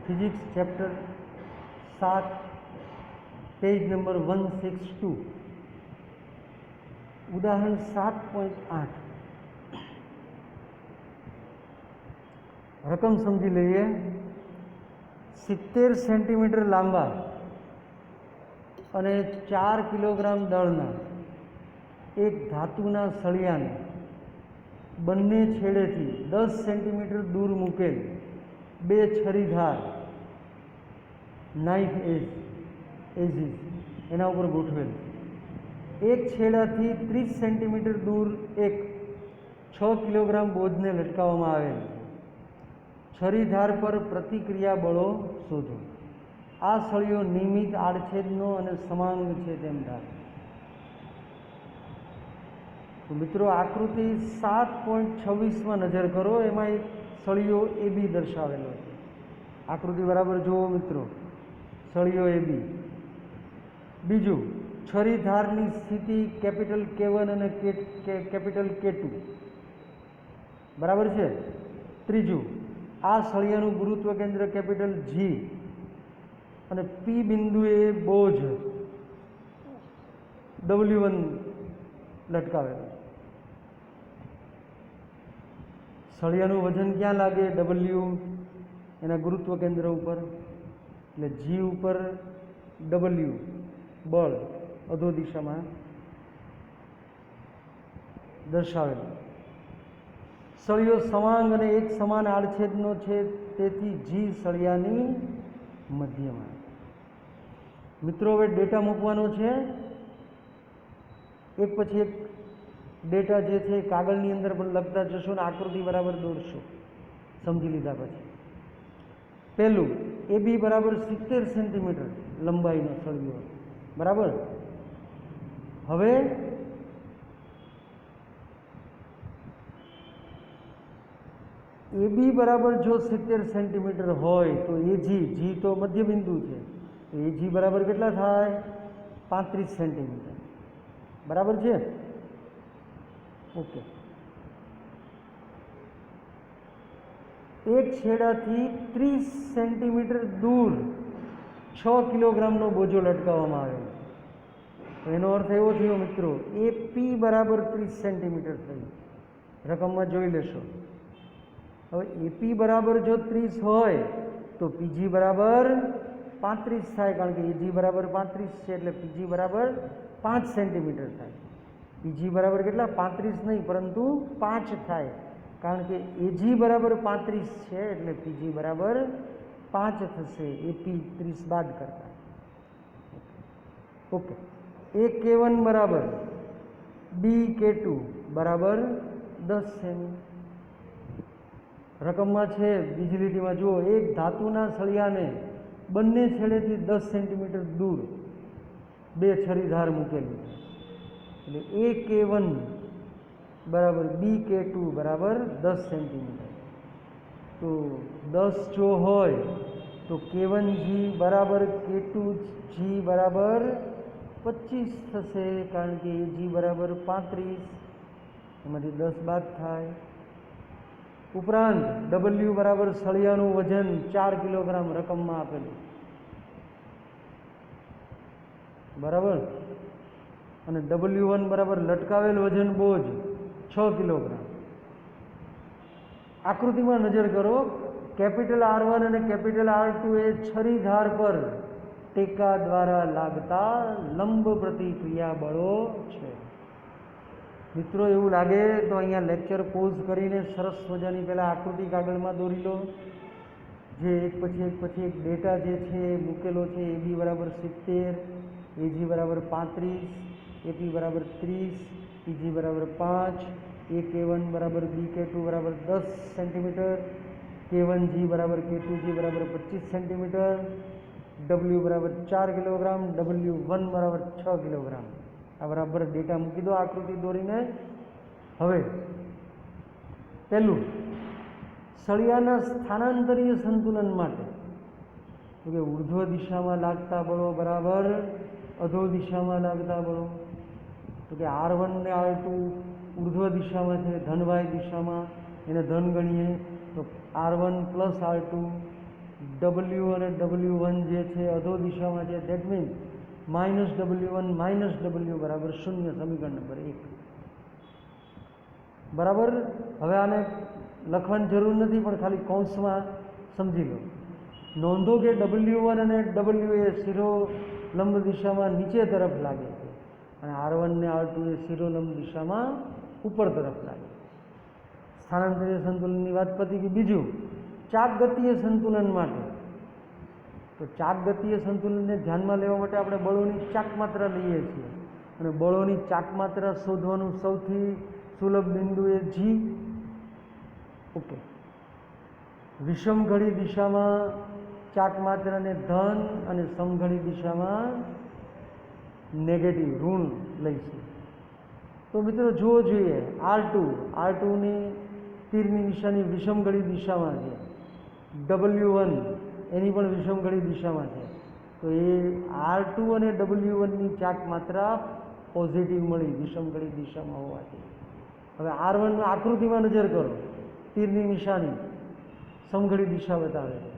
Physics chapter 7 page number 162 उदाहरण 7.8 रकम समझी लीजिए। 70 सेंटीमीटर लांबा અને 4 કિલોગ્રામ દળના એક ધાતુના સળિયાને બંને છેડેથી 10 સેન્ટીમીટર દૂર મૂકેલ બે છરીધાર નાઇફ એજીસ એના ઉપર ગોઠવેલ। એક છેડાથી 30 સેન્ટીમીટર દૂર એક 6 કિલોગ્રામ બોજને લટકાવવામાં આવેલ। છરીધાર પર પ્રતિક્રિયા બળો શોધો। આ સળિયો નિયમિત આડછેદનો અને સમાંગ છે તેમ ધારો। તો મિત્રો આકૃતિ 7.26 નજર કરો, એમાં એક સળિયો AB દર્શાવેલો છે। આકૃતિ બરાબર જુઓ મિત્રો, સળિયો AB। બીજું, છરીધારની સ્થિતિ કેપિટલ K1 અને કેપિટલ K2 બરાબર છે। ત્રીજું, આ સળિયાનું ગુરુત્વ કેન્દ્ર કેપિટલ G અને P બિંદુએ બોજ W1 લટકાવેલો। સળિયાનું વજન ક્યાં લાગે? W એના ગુરુત્વ કેન્દ્ર ઉપર, એટલે G ઉપર W બળ અધો દિશામાં દર્શાવેલું। સળિયો સમાંગ અને એક સમાન આડછેદનો છે, તેથી G સળિયાની મધ્યમાં। મિત્રો હવે ડેટા મૂકવાનો છે, એક પછી એક ડેટા જે છે કાગળની અંદર પણ લખતા જશો ને આકૃતિ બરાબર દોરશો સમજી લીધા પછી। પહેલું, AB બરાબર 70 સેન્ટીમીટર લંબાઈનો સળિયો બરાબર। હવે AB બરાબર જો 70 સેન્ટીમીટર હોય તો AG, G તો મધ્ય બિંદુ છે, તો AG બરાબર કેટલા થાય? 35 સેન્ટીમીટર બરાબર છે। ઓકે, એક છેડાથી 30 સેન્ટીમીટર દૂર 6 કિલોગ્રામનો બોજો લટકાવવામાં આવેલો। તો એનો અર્થ એવો થયો મિત્રો, AP બરાબર 30 સેન્ટીમીટર થયું, રકમમાં જોઈ લેશો। હવે AP બરાબર જો 30 હોય તો PG બરાબર 35 થાય, કારણ કે AG બરાબર 35 છે એટલે PG બરાબર 5 સેન્ટીમીટર થાય। PG બરાબર કેટલા? 35 નહીં પરંતુ 5 થાય, કારણ કે AG બરાબર 35 છે એટલે PG બરાબર 5 થશે, AP 30 બાદ કરતા। ઓકે, A K1 બરાબર B K2 બરાબર 10 સેમી। રકમમાં છે બીજી લીટીમાં જુઓ, એક ધાતુના સળિયાને બંને છેડેથી 10 સેન્ટીમીટર દૂર બે છરીધાર મૂકેલી છે, એટલે A K1 બરાબર B K2 બરાબર 10 સેન્ટીમીટર। તો 10 જો હોય તો K1G બરાબર K2G બરાબર 25 થશે, કારણ કે AG બરાબર 35, એમાંથી 10 બાદ થાય। ઉપરાંત W બરાબર સળિયાનું વજન 4 કિલોગ્રામ રકમમાં આપેલું બરાબર, અને W1 બરાબર લટકાવેલ વજન બોજ 6 કિલોગ્રામ। આકૃતિમાં નજર કરો, કેપિટલ R1 અને કેપિટલ R2 એ છરીધાર પર ટેકા દ્વારા લાગતા લંબ પ્રતિક્રિયા બળો છે। મિત્રો એવું લાગે તો અહીંયા લેક્ચર પોઝ કરીને સરસ મજાની પહેલાં આકૃતિ કાગળમાં દોરી લો, જે એક પછી એક ડેટા જે છે એ મૂકેલો છે। AB બરાબર 70, AG બરાબર 35, AP બરાબર 30, PG બરાબર 5, A K1 બરાબર B K2 બરાબર 10 સેન્ટીમીટર, K1G બરાબર K2G બરાબર 25 સેન્ટીમીટર, W બરાબર 4 કિલોગ્રામ, W1 બરાબર 6 કિલોગ્રામ। આ બરાબર ડેટા મૂકી દો આકૃતિ દોરીને। હવે પહેલું, સળિયાના સ્થાનાંતરીય સંતુલન માટે તો કે ઉર્ધ્વ દિશામાં લાગતા બળો બરાબર અધો દિશામાં લાગતા બળો, તો કે R1 ને R2 ઉર્ધ્વ દિશામાં છે, ધન Y દિશામાં, એને ધન ગણીએ તો R1 પ્લસ R2 ડબલ્યુ અને W1 જે છે અધો દિશામાં છે, દેટ મીન્સ -W1 -W બરાબર 0, સમીકરણ નંબર 1 બરાબર. હવે આને લખવાની જરૂર નથી, પણ ખાલી કૌંસમાં સમજી લો. નોંધો કે W1 અને W એ શિરોલંબ દિશામાં નીચે તરફ લાગે છે અને R1 ને R2 એ શિરોલંબ દિશામાં ઉપર તરફ લાગે. સ્થાનાંતરીય સંતુલનની વાત પતી ગઈ. બીજું, ચાક ગતિય સંતુલન માટે. તો ચાક ગતિય સંતુલનને ધ્યાનમાં લેવા માટે આપણે બળોની ચાક માત્રા લઈએ છીએ અને બળોની ચાક માત્રા શોધવાનું સૌથી સુલભ બિંદુ એ G. ઓકે. વિષમઘડી દિશામાં ચાક માત્રાને ધન અને સમઘડી દિશામાં નેગેટિવ ઋણ લઈશું. તો મિત્રો જુઓ જોઈએ, R2ની તીરની નિશાની વિષમઘડી દિશામાં છે, W1 એની પણ વિષમઘડી દિશામાં છે. તો એ R2 અને W1ની ચાક માત્રા પોઝિટિવ મળી વિષમઘડી દિશામાં હોવાથી. હવે R1 આકૃતિમાં નજર કરો, તીરની નિશાની સમઘડી દિશા બતાવે છે.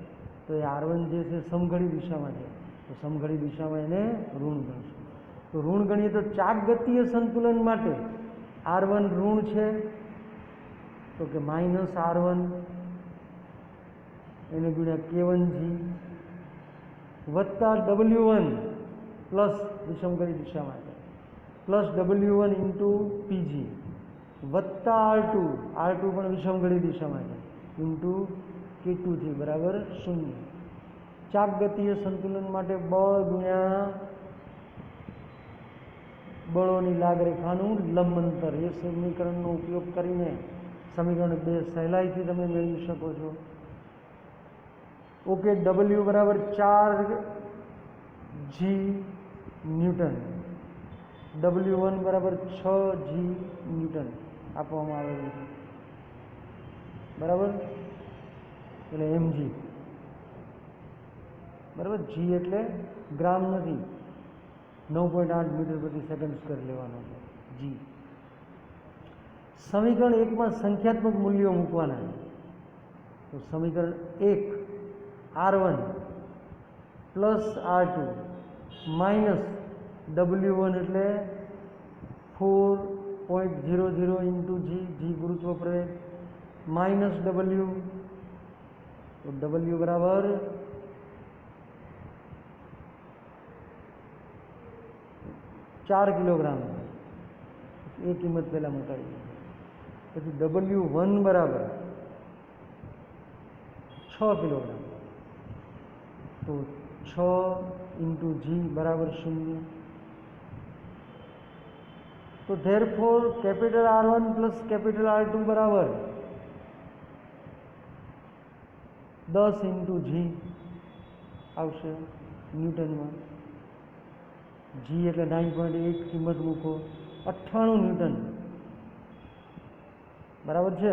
તો એ R1 જે છે સમઘડી દિશામાં છે, તો સમઘડી દિશામાં એને ઋણ ગણશું. તો ઋણ ગણીએ તો ચાક ગતિય સંતુલન માટે R1 ઋણ છે, તો કે -R1 એને ગુણ્યા K1G વત્તા W1 પ્લસ વિષમઘડી દિશામાં છે પ્લસ W1 ઇન્ટુ PG વત્તા R2 પણ વિષમઘડી દિશામાં છે ઇન્ટુ K2G બરાબર 0. ચાક ગતિય સંતુલન માટે બળ ગુણ્યા બળોની લાગરેખાનું લંબ અંતર, એ સમીકરણનો ઉપયોગ કરીને સમીકરણ 2 સહેલાઈથી તમે મેળવી શકો છો. ઓકે. W બરાબર 4G ન્યૂટન, W1 બરાબર 6G ન્યૂટન આપવામાં આવેલું છે બરાબર, એટલે mg બરાબર. G એટલે ગ્રામ નથી, 9.8 મીટર પ્રતિ સેકન્ડ સ્ક્વેર લેવાનો છે G. સમીકરણ 1માં સંખ્યાત્મક મૂલ્યો મૂકવાના છે. તો સમીકરણ 1 R1 plus R2 minus W1 એટલે 4.00 ઇન્ટુ G ગુરુત્વ પ્રવેગ માઇનસ W, તો W બરાબર 4 કિલોગ્રામ, એ કિંમત પહેલાં મુકાવી. પછી W1 બરાબર 6 કિલોગ્રામ, તો 6 ઇન્ટુ G બરાબર 0. તો therefore capital R1 plus capital R2 બરાબર 10 ઇન્ટુ G આવશે ન્યૂટનમાં. G એટલે 9.8 કિંમત મૂકો, 98 ન્યૂટન બરાબર છે.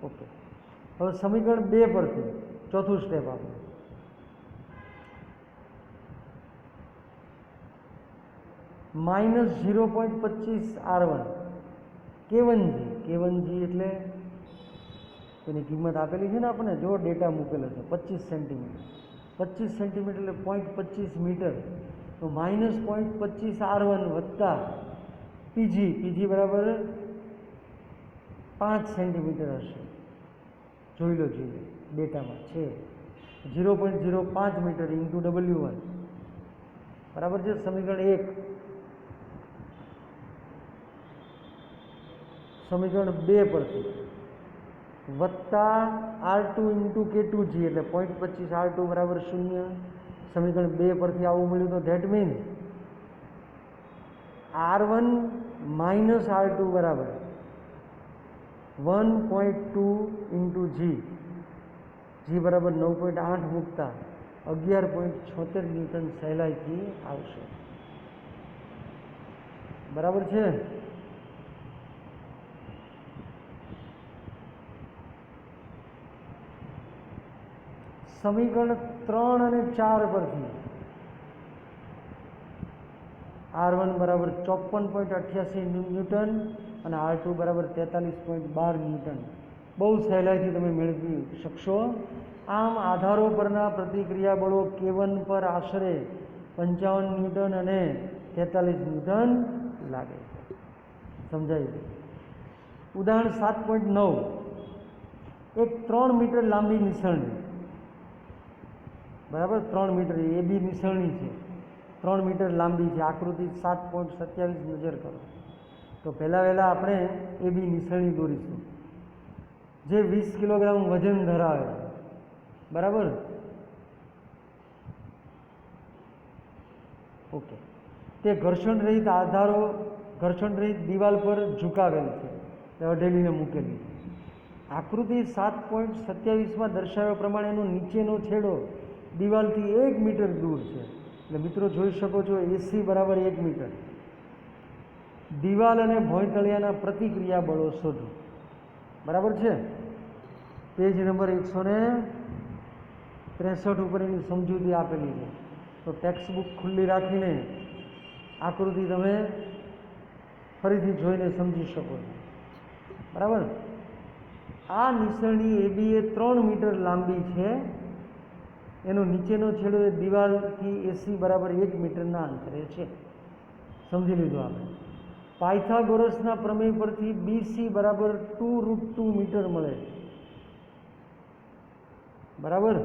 ઓકે. હવે સમીકરણ 2 પરથી ચોથું સ્ટેપ આપણે -0.25 R1 K1G એટલે એની કિંમત આપેલી છે ને આપણે, જો ડેટા મૂકેલો છે 25 સેન્ટીમીટર, 25 સેન્ટીમીટર એટલે 0.25 મીટર. તો -0.25 R1 વત્તા PG બરાબર 5 સેન્ટીમીટર હશે, જોઈ લો જોઈએ ડેટામાં છે 0.05 મીટર ઇન્ટુ W1 બરાબર છે. સમીકરણ 1. સમીકરણ 2 પરથી વત્તા R2 ઇન્ટુ K2G એટલે 0.25 R2 બરાબર 0. સમીકરણ 2 પરથી આવું મળ્યું, તો that means R1 minus R2 બરાબર 1.2 ઇન્ટુ G બરાબર 9.8 મૂકતા 11.76 ન્યૂટન સહેલાઈથી આવશે બરાબર છે. સમીકરણ 3 અને 4 પરથી R1 બરાબર 54.88 ન્યૂટન અને R2 બરાબર 43.12 ન્યૂટન બહુ સહેલાઈથી તમે મેળવી શકશો. આમ આધારો પરના પ્રતિક્રિયા બળો K1 પર આશરે 55 ન્યૂટન અને 43 ન્યૂટન લાગે છે. સમજાય છે? ઉદાહરણ 7.9. એક 3 મીટર લાંબી નિસરણી, બરાબર, 3 મીટર એ બી નિસરણી છે, 3 મીટર લાંબી છે. આકૃતિ 7.27 નજર કરો. તો પહેલાં આપણે એ બી નિસરણી દોરીશું જે 20 કિલોગ્રામ વજન ધરાવે, બરાબર. ઓકે. તે ઘર્ષણ રહિત આધારો, ઘર્ષણ રહિત દિવાલ પર ઝુકાવેલ છે, અઢેલીને મૂકેલી. આકૃતિ 7.27માં દર્શાવ્યા પ્રમાણે એનો નીચેનો છેડો દિવાલથી 1 મીટર દૂર છે. એટલે મિત્રો જોઈ શકો છો એસી બરાબર 1 મીટર. દિવાલ અને ભોંયતળિયાના પ્રતિક્રિયા બળો શોધો. બરાબર છે? પેજ નંબર 163 ઉપર એની સમજૂતી આપેલી છે. તો ટેક્સ્ટ બુક ખુલ્લી રાખીને આકૃતિ તમે ફરીથી જોઈને સમજી શકો છો. બરાબર. આ નિસરણી એબી એ 3 મીટર લાંબી છે. એનો નીચેનો છેડો એ દિવાલથી એસી બરાબર 1 મીટરના અંતરે છે. સમજી લીધું આપણે. પાયથાગોરસના પ્રમેય પરથી બીસી બરાબર 2√2 મીટર મળે. બરાબર.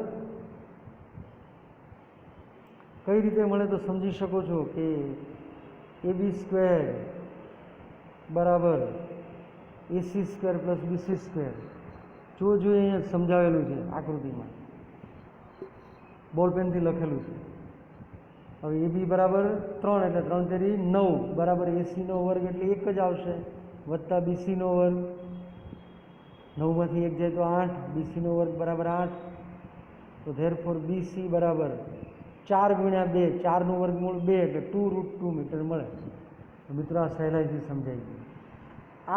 કઈ રીતે મળે તો સમજી શકો છો કે AB² બરાબર AC² પ્લસ BC². જો અહીંયા સમજાવેલું છે આકૃતિમાં, બોલપેનથી લખેલું છે. હવે AB બરાબર 3 એટલે 3 તેરી 9 બરાબર AC² એટલે 1 જ આવશે, વત્તા BC². 9માંથી 1 જાય તો 8, BC² બરાબર 8. તો ધેરફોર BC બરાબર 4 ગુણ્યા 2, 4નું વર્ગમૂળ 2 એટલે 2√2 મીટર મળે. મિત્રો આ સહેલાઈથી સમજાઈ ગયું.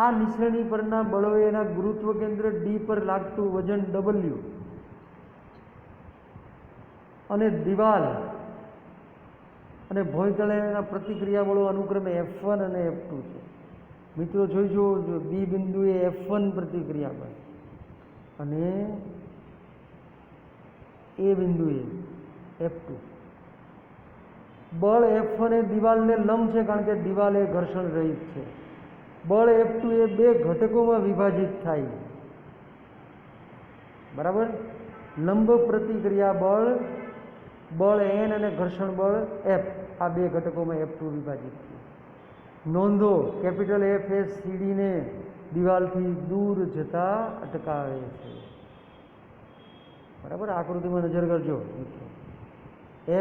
આ નિસરણી પરના બળોએ એના ગુરુત્વ કેન્દ્ર ડી પર લાગતું વજન W અને દિવાલ અને ભોંયતળિયાના પ્રતિક્રિયા બળો અનુક્રમે F1 અને F2 છે. મિત્રો જોઈ જુઓ, બી બિંદુએ F1 પ્રતિક્રિયા બળ અને એ બિંદુએ F2. બળ F1 એ દિવાલને લંબ છે કારણ કે દિવાલ એ ઘર્ષણ રહિત છે. બળ F2 એ 2 ઘટકોમાં વિભાજિત થાય. બરાબર. લંબ પ્રતિક્રિયા બળ બળ N અને ઘર્ષણ બળ F આ 2 ઘટકોમાં F2 વિભાજિત છે. નોંધો કેપિટલ F એ સીડીને દિવાલથી દૂર જતા અટકાવે છે. બરાબર. આકૃતિમાં નજર કરજો મિત્રો.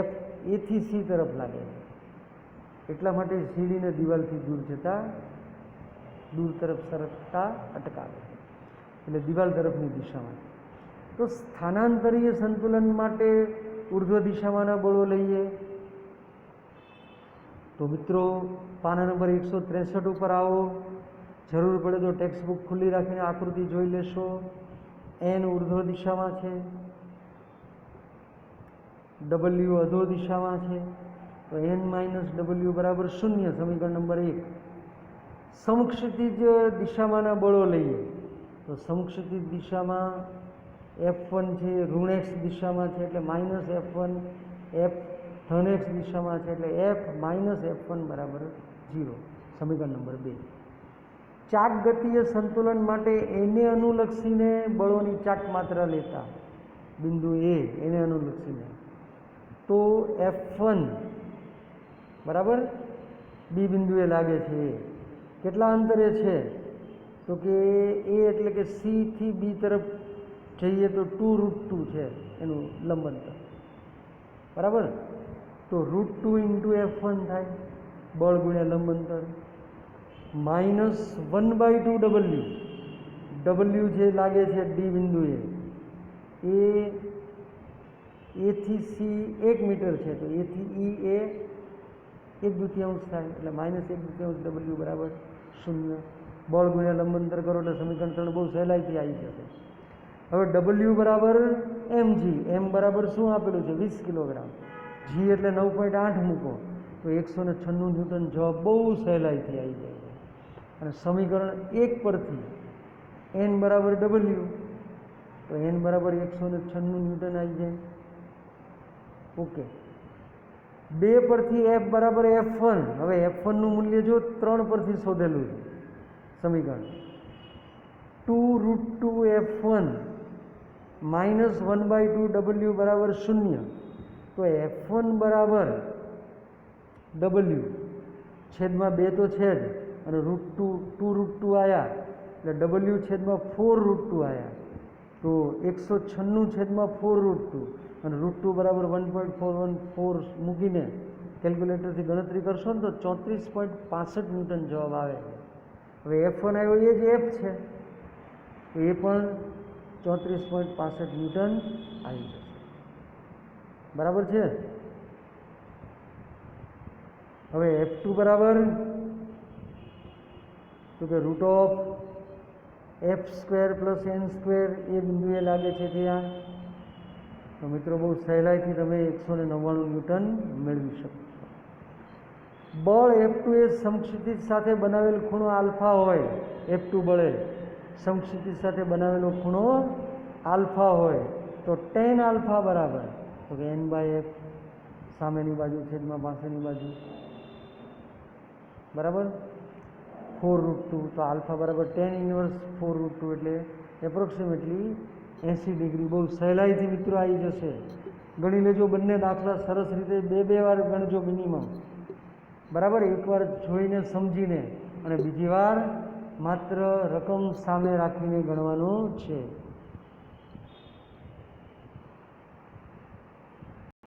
F A થી C તરફ લાગે છે એટલા માટે સીડીને દિવાલથી દૂર તરફ સરકતા અટકાવે છે, એટલે દિવાલ તરફની દિશામાં. તો સ્થાનાંતરીય સંતુલન માટે ઉર્ધ્વ દિશામાંના બળો લઈએ તો મિત્રો પાના નંબર 163 ઉપર આવો. જરૂર પડે તો ટેક્સ્ટ બુક ખુલ્લી રાખીને આકૃતિ જોઈ લેશો. N ઉર્ધ્વ દિશામાં છે, W અધો દિશામાં છે, તો N - W બરાબર 0. સમીકરણ નંબર 1. સમક્ષિતિજ દિશામાંના બળો લઈએ તો સમક્ષિતિજ દિશામાં F1 છે ઋણ X દિશામાં છે એટલે -F1, F ધન X દિશામાં છે એટલે F - F1 બરાબર 0. સમીકરણ નંબર 2. ચાક ગતિય સંતુલન માટે એને અનુલક્ષીને બળોની ચાક માત્રા લેતા બિંદુ એ એને અનુલક્ષીને તો F1 બરાબર બી બિંદુએ લાગે છે. કેટલા અંતરે છે તો કે એ એટલે કે સી થી બી તરફ જઈએ તો 2√2 છે એનું લંબ અંતર. બરાબર. તો √2 × F1 થાય બળ ગુણ્યા લંબ અંતર, -1/2 W જે લાગે છે ડી બિંદુએ એ થી સી 1 મીટર છે તો એ થી ઈ એ 1/2 થાય એટલે -1/2 W બરાબર 0. બળ ગુણ્યા લંબ અંતર કરો એટલે સમીકરણ 3 બહુ સહેલાઈથી આવી જશે. હવે W બરાબર mg, m બરાબર શું આપેલું છે 20 કિલોગ્રામ, g એટલે 9.8 મૂકો તો 196 ન્યૂટન જવાબ બહુ સહેલાઈથી આવી જાય છે. અને સમીકરણ 1 પરથી n બરાબર W તો તો n બરાબર 196 ન્યૂટન આવી જાય. ઓકે, 2 પરથી f બરાબર f1. હવે f1નું મૂલ્ય જો 3 પરથી શોધેલું છે સમીકરણ. 2√2f1 માઇનસ 1/2 w બરાબર 0. તો f1 બરાબર w છેદમાં 2 તો છે જ, અને √2 આવ્યા એટલે w છેદમાં 4√2 આવ્યા. તો 196 છેદમાં 4√2 અને √2 બરાબર 1.414 મૂકીને કેલ્ક્યુલેટરથી ગણતરી કરશો ને તો 34.65 ન્યૂટન જવાબ આવે. હવે f1 આવ્યો એ જ f છે, તો એ પણ 34.65 ન્યૂટન આવી જશે. બરાબર છે. હવે f2 બરાબર તો કે √f² + n² એ બિંદુએ લાગે છે ત્યાં. તો મિત્રો બહુ સહેલાઈથી તમે 199 ન્યૂટન મેળવી શકો છો. બળ F2 એ સમક્ષિતિજ સાથે બનાવેલ ખૂણો આલ્ફા હોય. F2 બળે સમક્ષિતિજ સાથે બનાવેલો ખૂણો આલ્ફા હોય તો tan આલ્ફા બરાબર તો કે n/f સામેની બાજુ છેદમાં પાછળની બાજુ બરાબર 4√2. તો આલ્ફા બરાબર tan ઇન્વર્સ 4√2 એટલે એપ્રોક્સિમેટલી 80 ડિગ્રી. બહુ સહેલાઈથી મિત્રો આવી જશે. ગણી લેજો બંને દાખલા સરસ રીતે 2 વાર ગણજો મિનિમમ. બરાબર, એકવાર જોઈને સમજીને અને બીજી વાર માત્ર રકમ સામે રાખીને ગણવાનું છે.